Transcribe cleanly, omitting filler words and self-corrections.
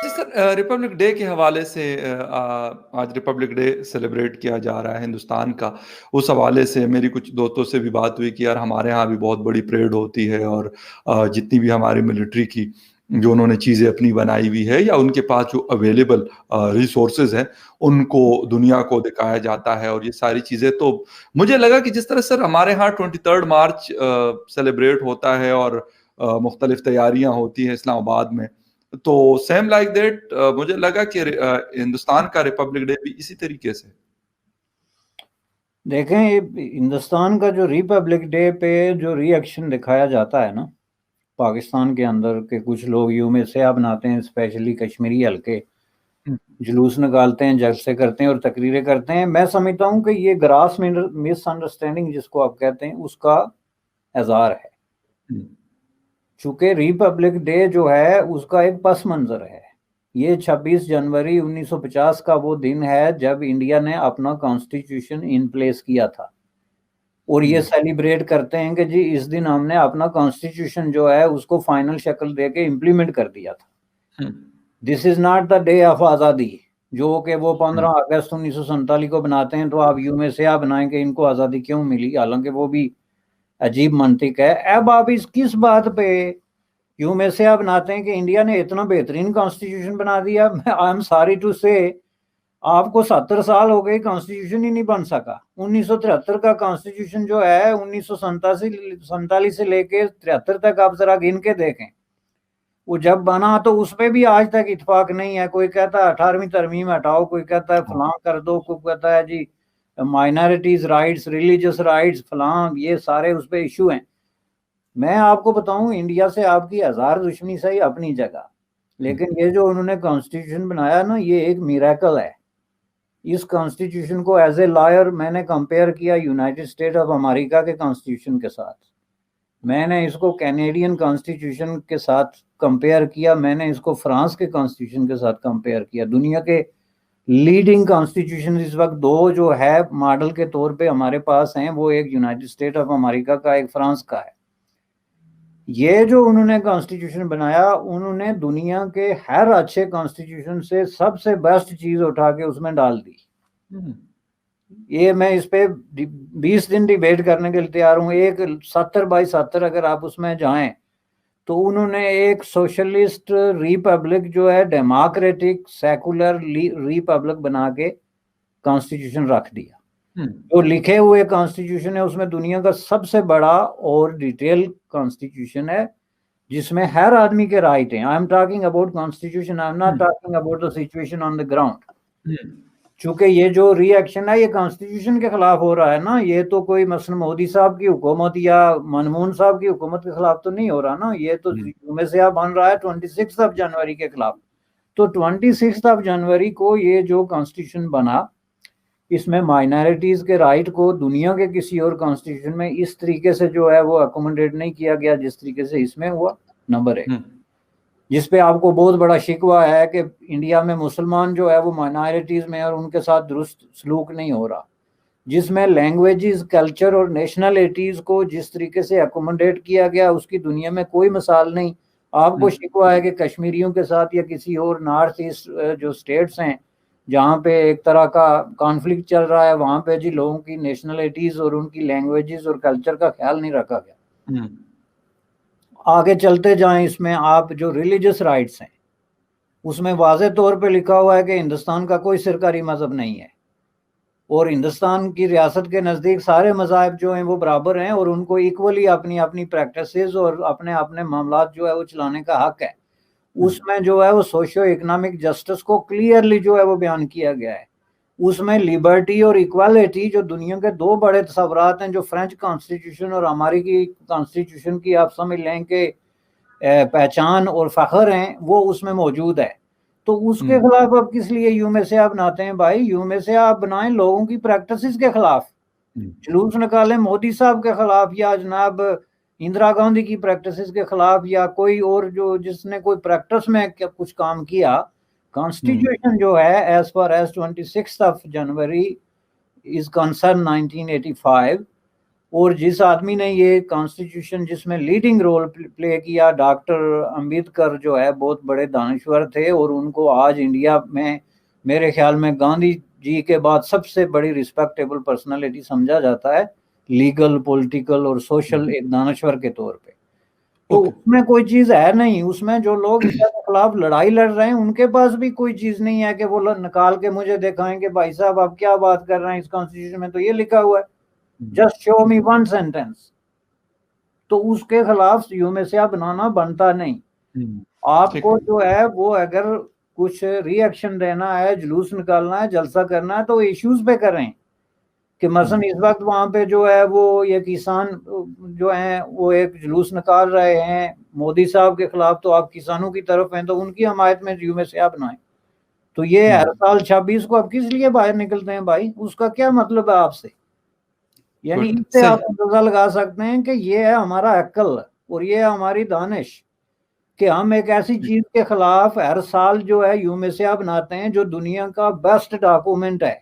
جی سر، republic day کے حوالے سے آج ریپبلک ڈے سیلیبریٹ کیا جا رہا ہے ہندوستان کا. اس حوالے سے میری کچھ دوستوں سے بھی بات ہوئی کہ یار ہمارے ہاں بھی بہت بڑی پریڈ ہوتی ہے، اور جتنی بھی ہماری ملٹری کی جو انہوں نے چیزیں اپنی بنائی ہوئی ہے یا ان کے پاس جو اویلیبل ریسورسز ہیں ان کو دنیا کو دکھایا جاتا ہے. اور یہ ساری چیزیں تو مجھے لگا کہ جس طرح سر ہمارے ہاں 23 مارچ سیلیبریٹ ہوتا ہے اور مختلف تیاریاں ہوتی ہیں اسلام آباد میں، تو سیم لائک دیٹ مجھے لگا کہ ہندوستان کا ریپبلک ڈے بھی اسی طریقے سے. دیکھیں ہندوستان کا جو ریپبلک ڈے پہ جو ری ایکشن دکھایا جاتا ہے نا پاکستان کے اندر، کہ کچھ لوگ یوم سیاہ بناتے ہیں، اسپیشلی کشمیری حلقے جلوس نکالتے ہیں، جلسے کرتے ہیں اور تقریریں کرتے ہیں. میں سمجھتا ہوں کہ یہ گراس مس انڈرسٹینڈنگ جس کو آپ کہتے ہیں اس کا اظہار ہے. چونکہ ریپبلک ڈے جو ہے اس کا ایک پس منظر ہے. یہ 26 جنوری 1950 کا وہ دن ہے جب انڈیا نے اپنا کانسٹیٹیوشن ان پلیس کیا تھا، اور یہ سیلیبریٹ کرتے ہیں کہ جی اس دن ہم نے اپنا کانسٹیٹیوشن جو ہے اس کو فائنل شکل دے کے امپلیمنٹ کر دیا تھا. This is not the day of آزادی، جو کہ وہ 15 اگست 1947 کو بناتے ہیں. تو آپ یوم سیاہ بنائیں کہ ان کو آزادی کیوں ملی، حالانکہ وہ بھی عجیب منطق ہے. اب آپ اس کس بات پہ یوم سیاہ بناتے ہیں کہ انڈیا نے اتنا بہترین کانسٹیٹیوشن بنا دیا؟ آئی ایم سوری ٹو سے آپ کو 70 سال ہو گئے کانسٹیٹیوشن ہی نہیں بن سکا. 1973 کا کانسٹیٹیوشن جو ہے 1947 سے لے کے 73 تک آپ ذرا گن کے دیکھیں، وہ جب بنا تو اس پہ بھی آج تک اتفاق نہیں ہے. کوئی کہتا ہے 18ویں ترمیم ہٹاؤ، کوئی کہتا ہے فلاں کر دو، کوئی کہتا ہے جی مائنارٹیز رائٹس، ریلیجس رائٹس فلاں، یہ سارے اس پہ ایشو ہیں. میں آپ کو بتاؤں انڈیا سے آپ کی ہزار دشمنی صحیح اپنی جگہ، لیکن یہ جو انہوں نے کانسٹیٹیوشن بنایا نا یہ ایک میریکل ہے. اس کانسٹیٹیوشن کو ایز اے لائر میں نے کمپیئر کیا یونائٹڈ اسٹیٹ آف امریکہ کے کانسٹیٹیوشن کے ساتھ، میں نے اس کو کینیڈین کانسٹیٹیوشن کے ساتھ کمپیئر کیا، میں نے اس کو فرانس کے کانسٹیٹیوشن کے ساتھ کمپیئر کیا. دنیا کے لیڈنگ کانسٹیٹیوشن اس وقت دو جو ہے ماڈل کے طور پہ ہمارے پاس ہیں، وہ ایک یونائٹڈ اسٹیٹ آف امریکہ کا، ایک فرانس کا ہے. یہ جو انہوں نے کانسٹیٹیوشن بنایا، انہوں نے دنیا کے ہر اچھے کانسٹیٹیوشن سے سب سے بیسٹ چیز اٹھا کے اس میں ڈال دی. یہ میں اس پہ 20 دن ڈیبیٹ کرنے کے لیے تیار ہوں. ایک 70/70 اگر آپ اس میں جائیں تو انہوں نے ایک سوشلسٹ ریپبلک جو ہے ڈیموکریٹک سیکولر ریپبلک بنا کے کانسٹیٹیوشن رکھ دیا. جو لکھے ہوئے کانسٹیٹیوشن ہے اس میں دنیا کا سب سے بڑا اور ڈیٹیل کانسٹیٹیوشن ہے، جس میں ہر آدمی کے رائٹ ہیں. I am talking about constitution, I am not talking about the situation on the ground. چونکہ یہ جو ری ایکشن ہے یہ کانسٹیٹیوشن کے خلاف ہو رہا ہے نا، یہ تو کوئی مثلا مودی صاحب کی حکومت یا منموہن صاحب کی حکومت کے خلاف تو نہیں ہو رہا نا، یہ تو میں سے آپ بن رہا ہے 26 جنوری کے خلاف. تو 26 جنوری کو یہ جو کانسٹیٹیوشن بنا، اس میں مائنارٹیز کے رائٹ کو دنیا کے کسی اور کانسٹیٹیوشن میں اس طریقے سے جو ہے وہ اکوموڈیٹ نہیں کیا گیا جس طریقے سے اس میں ہوا. نمبر 1 جس پہ آپ کو بہت بڑا شکوہ ہے کہ انڈیا میں مسلمان جو ہے وہ مائنارٹیز میں اور ان کے ساتھ درست سلوک نہیں ہو رہا، جس میں لینگویجز، کلچر اور نیشنلٹیز کو جس طریقے سے اکوموڈیٹ کیا گیا اس کی دنیا میں کوئی مثال نہیں. آپ کو شکوہ ہے کہ کشمیریوں کے ساتھ یا کسی اور نارتھ ایسٹ جو اسٹیٹس ہیں جہاں پہ ایک طرح کا کانفلکٹ چل رہا ہے، وہاں پہ جی لوگوں کی نیشنلٹیز اور ان کی لینگویجز اور کلچر کا خیال نہیں رکھا گیا. آگے چلتے جائیں، اس میں آپ جو ریلیجس رائٹس ہیں اس میں واضح طور پہ لکھا ہوا ہے کہ ہندوستان کا کوئی سرکاری مذہب نہیں ہے، اور ہندوستان کی ریاست کے نزدیک سارے مذاہب جو ہیں وہ برابر ہیں اور ان کو ایکولی اپنی اپنی پریکٹسز اور اپنے اپنے معاملات جو ہے وہ چلانے کا حق ہے. اس میں جو ہے وہ سوشو اکنامک جسٹس کو کلیئرلی جو ہے وہ بیان کیا گیا ہے. اس میں لبرٹی اور ایکوالٹی جو دنیا کے دو بڑے تصورات ہیں، جو فرینچ کانسٹیٹیوشن اور ہماری کی کانسٹیٹیوشن کی آپ سمجھ لیں کہ پہچان اور فخر ہیں، وہ اس میں موجود ہے. تو اس کے خلاف اب کس لیے یوم سیاہ بناتے ہیں بھائی؟ یوم سیاہ آپ بنائیں لوگوں کی پریکٹسز کے خلاف، جلوس نکالیں مودی صاحب کے خلاف یا جناب اندرا گاندھی کی پریکٹسز کے خلاف یا کوئی اور جو جس نے کوئی پریکٹس میں کچھ کام کیا. کانسٹیٹیوشن جو ہے as far as 26 January is concern 1985، اور جس آدمی نے یہ کانسٹیٹیوشن جس میں لیڈنگ رول پلے کیا، ڈاکٹر امبیڈکر جو ہے بہت بڑے دانشور تھے، اور ان کو آج انڈیا میں میرے خیال میں گاندھی جی کے بعد سب سے بڑی رسپیکٹیبل پرسنالٹی سمجھا جاتا ہے، لیگل، پولیٹیکل اور سوشل ایک دانشور کے طور پہ۔ تو اس میں کوئی چیز ہے نہیں، اس میں جو لوگ انڈیا کے خلاف لڑائی لڑ رہے ہیں ان کے پاس بھی کوئی چیز نہیں ہے کہ وہ نکال کے مجھے دکھائیں کہ بھائی صاحب آپ کیا بات کر رہے ہیں، اس کانسٹیٹیوشن میں تو یہ لکھا ہوا ہے، جسٹ شو می ون سینٹینس۔ تو اس کے خلاف یومیسیا بنانا بنتا نہیں۔ آپ کو جو ہے وہ اگر کچھ ری ایکشن دینا ہے، جلوس نکالنا ہے، جلسہ کرنا ہے، تو ایشوز پہ کریں کہ مثلا اس وقت وہاں پہ جو ہے وہ یہ کسان جو ہیں وہ ایک جلوس نکال رہے ہیں مودی صاحب کے خلاف، تو آپ کسانوں کی طرف ہیں تو ان کی حمایت میں یومیسیا بنائیں۔ تو یہ ہر سال 26 کو آپ کس لیے باہر نکلتے ہیں بھائی؟ اس کا کیا مطلب ہے آپ سے؟ یعنی اس سے آپ اندازہ لگا سکتے ہیں کہ یہ ہے ہمارا عقل اور یہ ہے ہماری دانش کہ ہم ایک ایسی چیز کے خلاف ہر سال جو ہے یومیسیا بناتے ہیں جو دنیا کا بیسٹ ڈاکومنٹ ہے۔